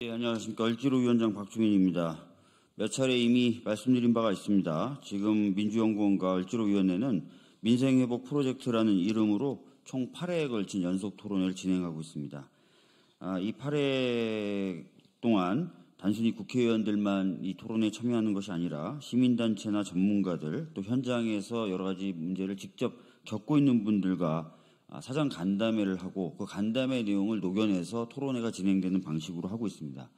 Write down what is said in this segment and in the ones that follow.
네, 안녕하십니까. 을지로위원장 박주민입니다. 몇 차례 이미 말씀드린 바가 있습니다. 지금 민주연구원과 을지로위원회는 민생회복 프로젝트라는 이름으로 총 8회에 걸친 연속 토론회를 진행하고 있습니다. 이 8회 동안 단순히 국회의원들만 이 토론회에 참여하는 것이 아니라 시민단체나 전문가들, 또 현장에서 여러 가지 문제를 직접 겪고 있는 분들과 사전 간담회를 하고 그 간담회 내용을 녹여내서 토론회가 진행되는 방식으로 하고 있습니다.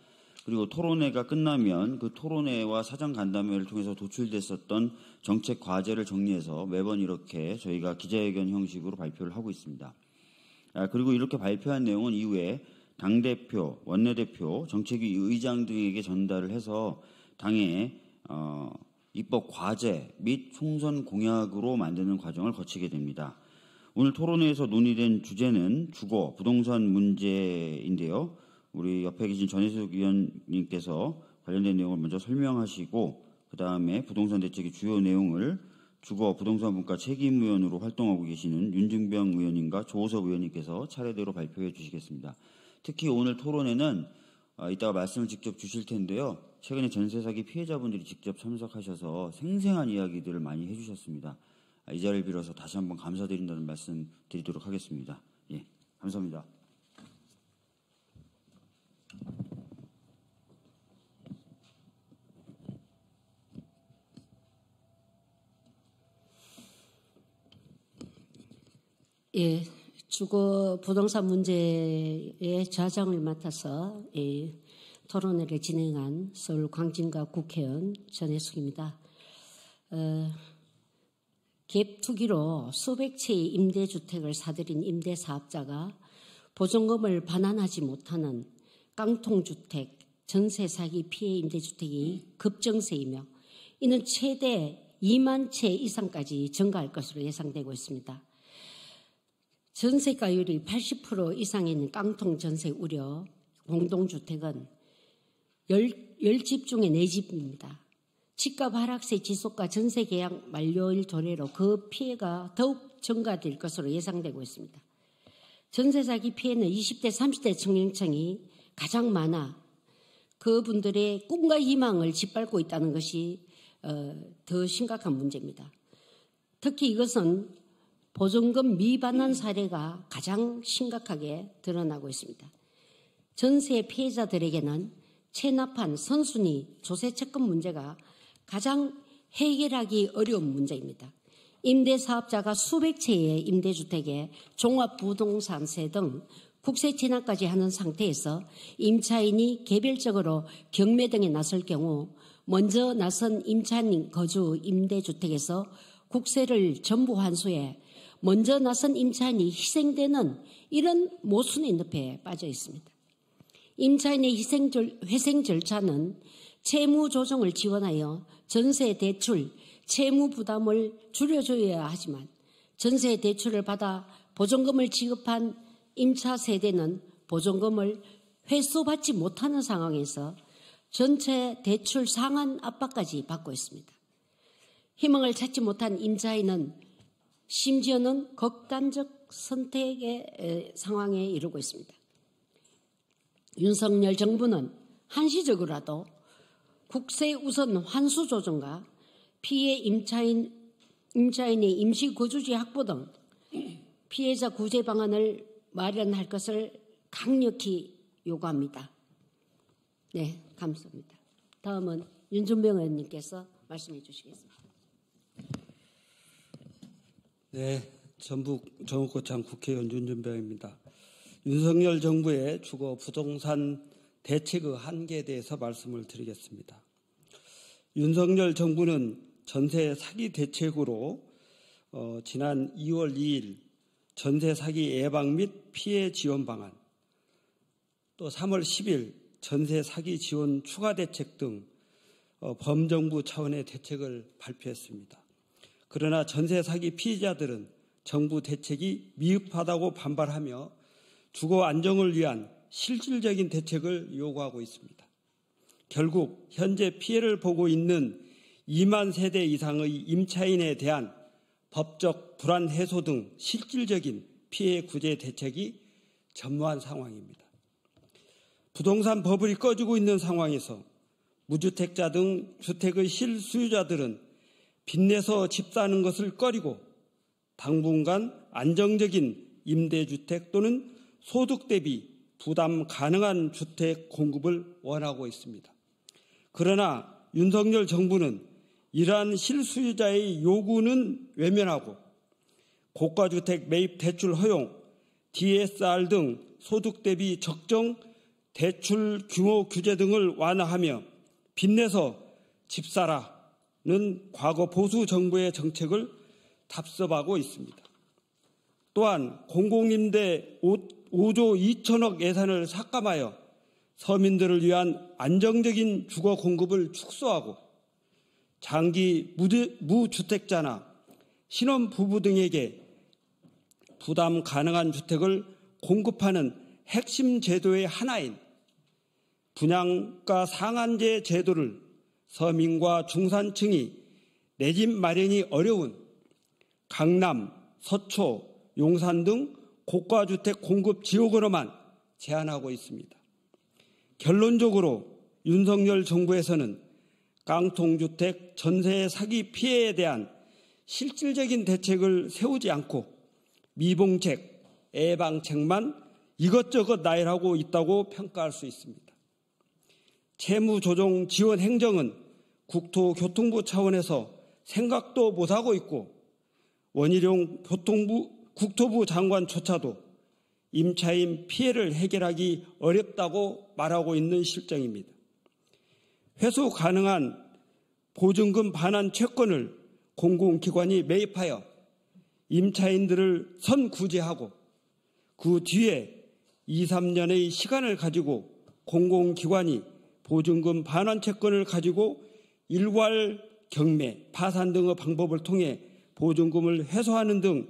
그리고 토론회가 끝나면 그 토론회와 사전 간담회를 통해서 도출됐었던 정책 과제를 정리해서 매번 이렇게 저희가 기자회견 형식으로 발표를 하고 있습니다. 그리고 이렇게 발표한 내용은 이후에 당대표, 원내대표, 정책위 의장 등에게 전달을 해서 당의 입법 과제 및 총선 공약으로 만드는 과정을 거치게 됩니다. 오늘 토론회에서 논의된 주제는 주거, 부동산 문제인데요. 우리 옆에 계신 전혜숙 의원님께서 관련된 내용을 먼저 설명하시고 그다음에 부동산 대책의 주요 내용을 주거, 부동산 분과 책임의원으로 활동하고 계시는 윤증병 의원님과 조호석 의원님께서 차례대로 발표해 주시겠습니다. 특히 오늘 토론회는 이따가 말씀을 직접 주실 텐데요. 최근에 전세 사기 피해자분들이 직접 참석하셔서 생생한 이야기들을 많이 해주셨습니다. 이 자리를 빌어서 다시 한번 감사드린다는 말씀 드리도록 하겠습니다. 예, 감사합니다. 예, 주거 부동산 문제의 좌장을 맡아서 토론회를 진행한 서울 광진갑 국회의원 전혜숙입니다. 갭 투기로 수백 채의 임대주택을 사들인 임대사업자가 보증금을 반환하지 못하는 깡통주택, 전세 사기 피해 임대주택이 급증세이며 이는 최대 2만 채 이상까지 증가할 것으로 예상되고 있습니다. 전세가율이 80% 이상에 있는 깡통 전세 우려 공동주택은 10집 중에 4집입니다. 집값 하락세 지속과 전세 계약 만료일 도래로 그 피해가 더욱 증가될 것으로 예상되고 있습니다. 전세 사기 피해는 20대, 30대 청년층이 가장 많아 그분들의 꿈과 희망을 짓밟고 있다는 것이 더 심각한 문제입니다. 특히 이것은 보증금 미반환 사례가 가장 심각하게 드러나고 있습니다. 전세 피해자들에게는 체납한 선순위 조세채권 문제가 가장 해결하기 어려운 문제입니다. 임대사업자가 수백 채의 임대주택에 종합부동산세 등 국세 체납까지 하는 상태에서 임차인이 개별적으로 경매 등에 나설 경우 먼저 나선 임차인 거주 임대주택에서 국세를 전부 환수해 먼저 나선 임차인이 희생되는 이런 모순의 늪에 빠져 있습니다. 임차인의 회생 절차는 채무 조정을 지원하여 전세 대출, 채무 부담을 줄여줘야 하지만 전세 대출을 받아 보증금을 지급한 임차 세대는 보증금을 회수받지 못하는 상황에서 전체 대출 상환 압박까지 받고 있습니다. 희망을 찾지 못한 임차인은 심지어는 극단적 선택의 상황에 이르고 있습니다. 윤석열 정부는 한시적으로라도 국세 우선 환수 조정과 피해 임차인의 임시 거주지 확보 등 피해자 구제 방안을 마련할 것을 강력히 요구합니다. 네, 감사합니다. 다음은 윤준병 의원님께서 말씀해 주시겠습니다. 네, 전북 정읍고창 국회의원 윤준병입니다. 윤석열 정부의 주거 부동산 대책의 한계에 대해서 말씀을 드리겠습니다. 윤석열 정부는 전세 사기 대책으로 지난 2월 2일 전세 사기 예방 및 피해 지원 방안, 또 3월 10일 전세 사기 지원 추가 대책 등 범정부 차원의 대책을 발표했습니다. 그러나 전세 사기 피해자들은 정부 대책이 미흡하다고 반발하며 주거 안정을 위한 실질적인 대책을 요구하고 있습니다. 결국 현재 피해를 보고 있는 2만 세대 이상의 임차인에 대한 법적 불안 해소 등 실질적인 피해 구제 대책이 전무한 상황입니다. 부동산 버블이 꺼지고 있는 상황에서 무주택자 등 주택의 실수요자들은 빚내서 집 사는 것을 꺼리고 당분간 안정적인 임대주택 또는 소득 대비 부담 가능한 주택 공급을 원하고 있습니다. 그러나 윤석열 정부는 이러한 실수요자의 요구는 외면하고 고가주택 매입 대출 허용, DSR 등 소득 대비 적정 대출 규모 규제 등을 완화하며 빚내서 집 사라는 과거 보수 정부의 정책을 답습하고 있습니다. 또한 공공임대 5조 2천억 예산을 삭감하여 서민들을 위한 안정적인 주거 공급을 축소하고 장기 무주택자나 신혼부부 등에게 부담 가능한 주택을 공급하는 핵심 제도의 하나인 분양가 상한제 제도를 서민과 중산층이 내 집 마련이 어려운 강남, 서초, 용산 등 고가주택 공급 지역으로만 제한하고 있습니다. 결론적으로 윤석열 정부에서는 깡통주택 전세 사기 피해에 대한 실질적인 대책을 세우지 않고 미봉책, 예방책만 이것저것 나열하고 있다고 평가할 수 있습니다. 채무조정 지원 행정은 국토교통부 차원에서 생각도 못하고 있고 원희룡 국토부 장관조차도 임차인 피해를 해결하기 어렵다고 말하고 있는 실정입니다. 회수 가능한 보증금 반환 채권을 공공기관이 매입하여 임차인들을 선구제하고 그 뒤에 2, 3년의 시간을 가지고 공공기관이 보증금 반환 채권을 가지고 일괄 경매, 파산 등의 방법을 통해 보증금을 회수하는 등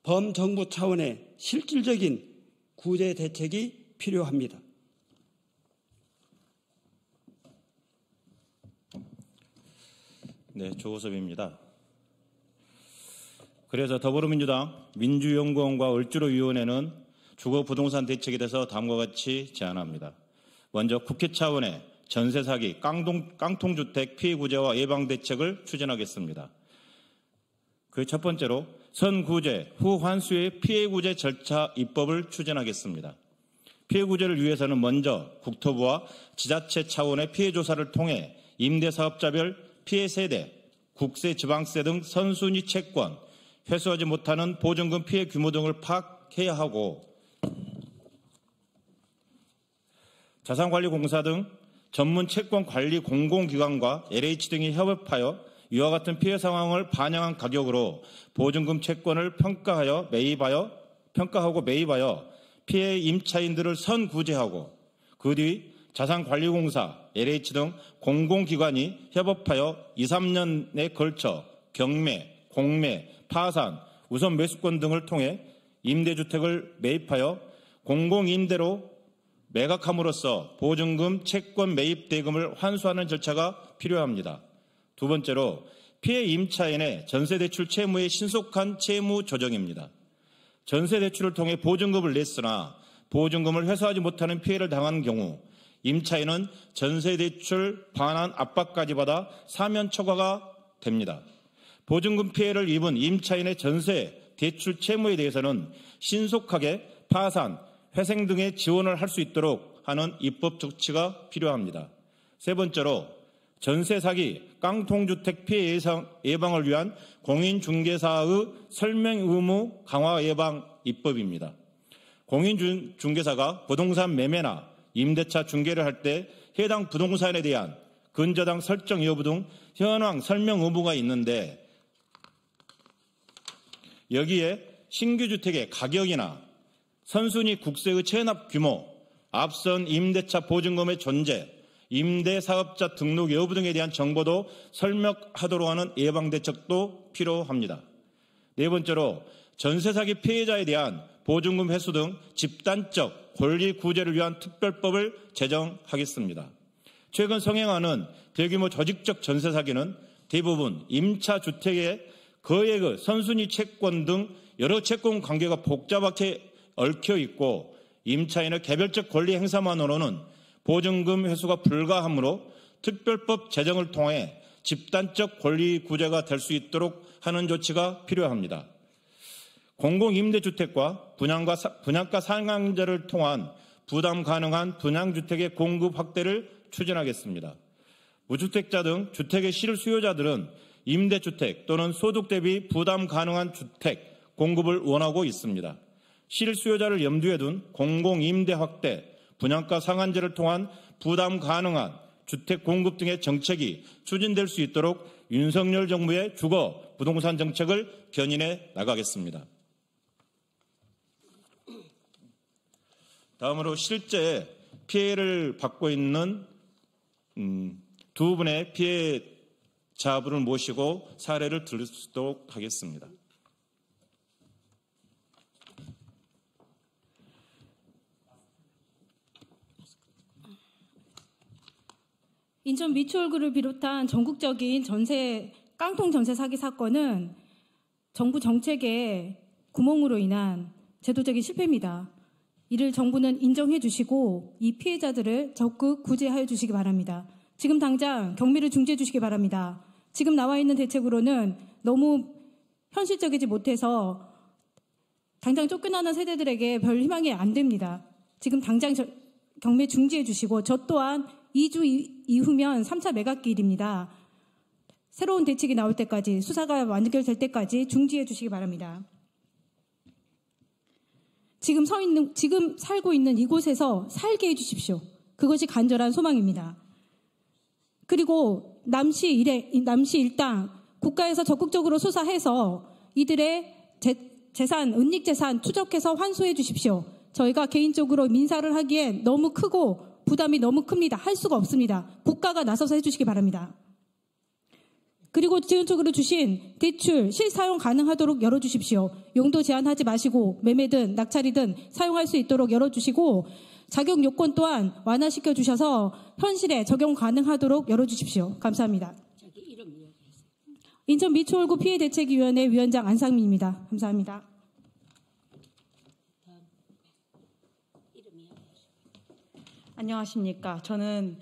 범정부 차원의 실질적인 구제 대책이 필요합니다. 네, 조호섭입니다. 그래서 더불어민주당 민주연구원과 을지로위원회는 주거부동산 대책에 대해서 다음과 같이 제안합니다. 먼저 국회 차원의 전세 사기, 깡통주택 피해 구제와 예방 대책을 추진하겠습니다. 그 첫 번째로 선구제 후 환수의 피해 구제 절차 입법을 추진하겠습니다. 피해 구제를 위해서는 먼저 국토부와 지자체 차원의 피해 조사를 통해 임대사업자별 피해 세대, 국세, 지방세 등 선순위 채권, 회수하지 못하는 보증금 피해 규모 등을 파악해야 하고 자산관리공사 등 전문 채권관리 공공기관과 LH 등이 협업하여 이와 같은 피해 상황을 반영한 가격으로 보증금 채권을 평가하고 매입하여 피해 임차인들을 선구제하고 그 뒤 자산관리공사, LH 등 공공기관이 협업하여 2, 3년에 걸쳐 경매, 공매, 파산, 우선 매수권 등을 통해 임대주택을 매입하여 공공임대로 매각함으로써 보증금 채권 매입 대금을 환수하는 절차가 필요합니다. 두 번째로 피해 임차인의 전세대출 채무의 신속한 채무 조정입니다. 전세대출을 통해 보증금을 냈으나 보증금을 회수하지 못하는 피해를 당한 경우 임차인은 전세대출 반환 압박까지 받아 사면 초과가 됩니다. 보증금 피해를 입은 임차인의 전세 대출 채무에 대해서는 신속하게 파산, 회생 등의 지원을 할 수 있도록 하는 입법 조치가 필요합니다. 세 번째로 전세 사기, 깡통주택 피해 예방을 위한 공인중개사의 설명 의무 강화 예방 입법입니다. 공인중개사가 부동산 매매나 임대차 중개를 할 때 해당 부동산에 대한 근저당 설정 여부 등 현황 설명 의무가 있는데 여기에 신규 주택의 가격이나 선순위 국세의 체납 규모, 앞선 임대차 보증금의 존재, 임대사업자 등록 여부 등에 대한 정보도 설명하도록 하는 예방대책도 필요합니다. 네 번째로 전세사기 피해자에 대한 보증금 회수 등 집단적 권리 구제를 위한 특별법을 제정하겠습니다. 최근 성행하는 대규모 조직적 전세사기는 대부분 임차주택의 거액의 선순위 채권 등 여러 채권 관계가 복잡하게 얽혀 있고 임차인의 개별적 권리 행사만으로는 보증금 회수가 불가하므로 특별법 제정을 통해 집단적 권리 구제가 될 수 있도록 하는 조치가 필요합니다. 공공임대주택과 분양가 상한제를 통한 부담 가능한 분양주택의 공급 확대를 추진하겠습니다. 무주택자 등 주택의 실수요자들은 임대주택 또는 소득 대비 부담 가능한 주택 공급을 원하고 있습니다. 실수요자를 염두에 둔 공공임대 확대, 분양가 상한제를 통한 부담 가능한 주택 공급 등의 정책이 추진될 수 있도록 윤석열 정부의 주거 부동산 정책을 견인해 나가겠습니다. 다음으로 실제 피해를 받고 있는 두 분의 피해자분을 모시고 사례를 들으도록 하겠습니다. 인천 미추홀구를 비롯한 전국적인 깡통 전세 사기 사건은 정부 정책의 구멍으로 인한 제도적인 실패입니다. 이를 정부는 인정해 주시고 이 피해자들을 적극 구제하여 주시기 바랍니다. 지금 당장 경매를 중지해 주시기 바랍니다. 지금 나와 있는 대책으로는 너무 현실적이지 못해서 당장 쫓겨나는 세대들에게 별 희망이 안 됩니다. 지금 당장 경매 중지해 주시고 저 또한 2주 이후면 3차 매각기일입니다. 새로운 대책이 나올 때까지 수사가 완결될 때까지 중지해 주시기 바랍니다. 지금 살고 있는 이곳에서 살게 해주십시오. 그것이 간절한 소망입니다. 그리고 남시 일당 국가에서 적극적으로 수사해서 이들의 재산, 은닉재산 추적해서 환수해 주십시오. 저희가 개인적으로 민사를 하기엔 너무 크고 부담이 너무 큽니다. 할 수가 없습니다. 국가가 나서서 해주시기 바랍니다. 그리고 지원적으로 주신 대출 실사용 가능하도록 열어주십시오. 용도 제한하지 마시고 매매든 낙찰이든 사용할 수 있도록 열어주시고 자격 요건 또한 완화시켜 주셔서 현실에 적용 가능하도록 열어주십시오. 감사합니다. 인천 미추홀구 피해대책위원회 위원장 안상민입니다. 감사합니다. 안녕하십니까. 저는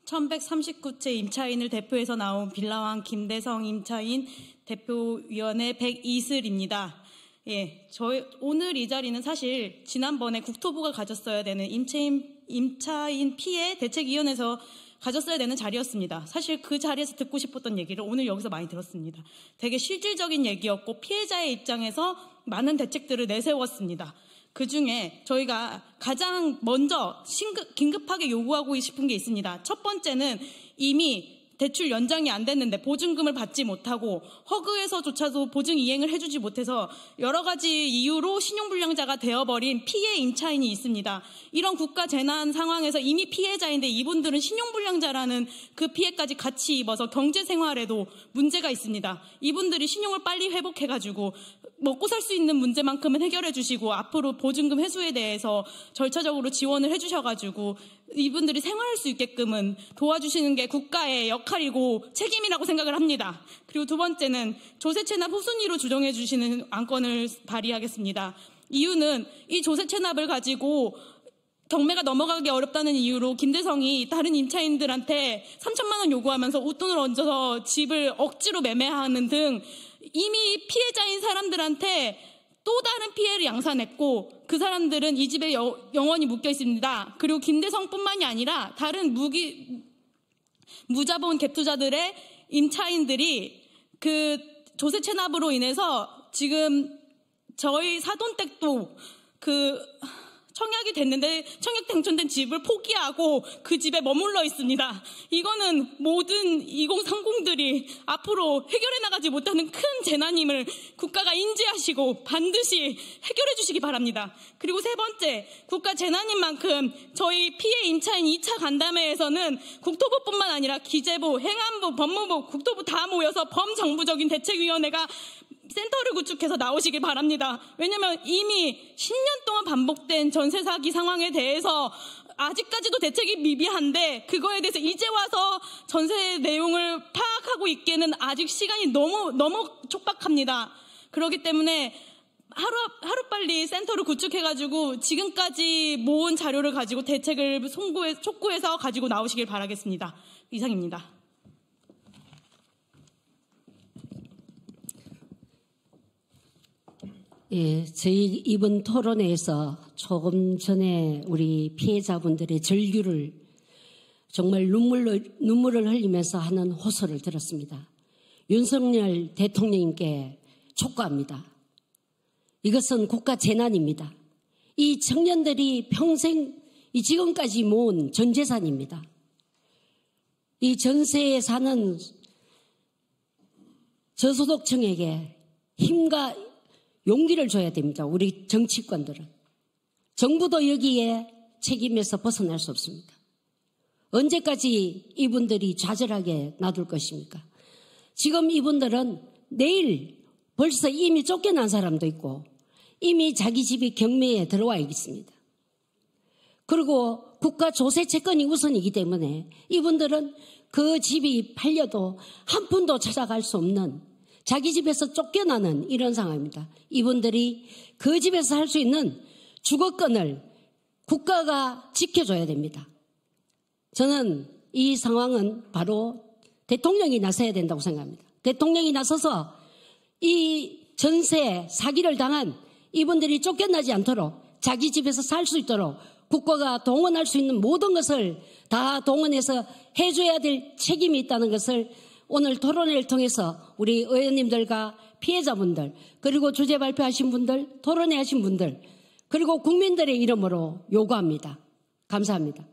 1139채 임차인을 대표해서 나온 빌라왕 김대성 임차인 대표위원회 백이슬입니다. 예, 오늘 이 자리는 사실 지난번에 국토부가 가졌어야 되는 임차인 피해 대책위원회에서 가졌어야 되는 자리였습니다. 사실 그 자리에서 듣고 싶었던 얘기를 오늘 여기서 많이 들었습니다. 되게 실질적인 얘기였고 피해자의 입장에서 많은 대책들을 내세웠습니다. 그중에 저희가 가장 먼저 긴급하게 요구하고 싶은 게 있습니다. 첫 번째는 이미 대출 연장이 안 됐는데 보증금을 받지 못하고 허그에서조차도 보증 이행을 해주지 못해서 여러 가지 이유로 신용불량자가 되어버린 피해 임차인이 있습니다. 이런 국가 재난 상황에서 이미 피해자인데 이분들은 신용불량자라는 그 피해까지 같이 입어서 경제생활에도 문제가 있습니다. 이분들이 신용을 빨리 회복해가지고 먹고 살 수 있는 문제만큼은 해결해 주시고 앞으로 보증금 회수에 대해서 절차적으로 지원을 해주셔가지고 이분들이 생활할 수 있게끔은 도와주시는 게 국가의 역할이고 책임이라고 생각을 합니다. 그리고 두 번째는 조세체납 후순위로 조정해 주시는 안건을 발의하겠습니다. 이유는 이 조세체납을 가지고 경매가 넘어가기 어렵다는 이유로 김대성이 다른 임차인들한테 3천만 원 요구하면서 웃돈을 얹어서 집을 억지로 매매하는 등 이미 피해자인 사람들한테 또 다른 피해를 양산했고 그 사람들은 이 집에 영원히 묶여 있습니다. 그리고 김대성뿐만이 아니라 다른 무자본 갭투자들의 임차인들이 그 조세 체납으로 인해서 지금 저희 사돈댁도 청약이 됐는데 청약 당첨된 집을 포기하고 그 집에 머물러 있습니다. 이거는 모든 2030들이 앞으로 해결해 나가지 못하는 큰 재난임을 국가가 인지하시고 반드시 해결해 주시기 바랍니다. 그리고 세 번째, 국가 재난인 만큼 저희 피해 임차인 2차 간담회에서는 국토부뿐만 아니라 기재부, 행안부, 법무부, 국토부 다 모여서 범정부적인 대책위원회가 센터를 구축해서 나오시길 바랍니다. 왜냐하면 이미 10년 동안 반복된 전세 사기 상황에 대해서 아직까지도 대책이 미비한데 그거에 대해서 이제 와서 전세 내용을 파악하고 있기에는 아직 시간이 너무 촉박합니다. 그렇기 때문에 하루빨리 센터를 구축해가지고 지금까지 모은 자료를 가지고 대책을 촉구해서 가지고 나오시길 바라겠습니다. 이상입니다. 예, 저희 이번 토론회에서 조금 전에 우리 피해자분들의 절규를 정말 눈물을 흘리면서 하는 호소를 들었습니다. 윤석열 대통령님께 촉구합니다. 이것은 국가 재난입니다. 이 청년들이 평생 지금까지 모은 전 재산입니다. 이 전세에 사는 저소득층에게 힘과 용기를 줘야 됩니다. 우리 정치권들은. 정부도 여기에 책임에서 벗어날 수 없습니다. 언제까지 이분들이 좌절하게 놔둘 것입니까? 지금 이분들은 내일 벌써 이미 쫓겨난 사람도 있고 이미 자기 집이 경매에 들어와 있습니다. 그리고 국가 조세 채권이 우선이기 때문에 이분들은 그 집이 팔려도 한 푼도 찾아갈 수 없는 자기 집에서 쫓겨나는 이런 상황입니다. 이분들이 그 집에서 살 수 있는 주거권을 국가가 지켜줘야 됩니다. 저는 이 상황은 바로 대통령이 나서야 된다고 생각합니다. 대통령이 나서서 이 전세 사기를 당한 이분들이 쫓겨나지 않도록 자기 집에서 살 수 있도록 국가가 동원할 수 있는 모든 것을 다 동원해서 해줘야 될 책임이 있다는 것을 오늘 토론회를 통해서 우리 의원님들과 피해자분들 그리고 주제 발표하신 분들 토론회 하신 분들 그리고 국민들의 이름으로 요구합니다. 감사합니다.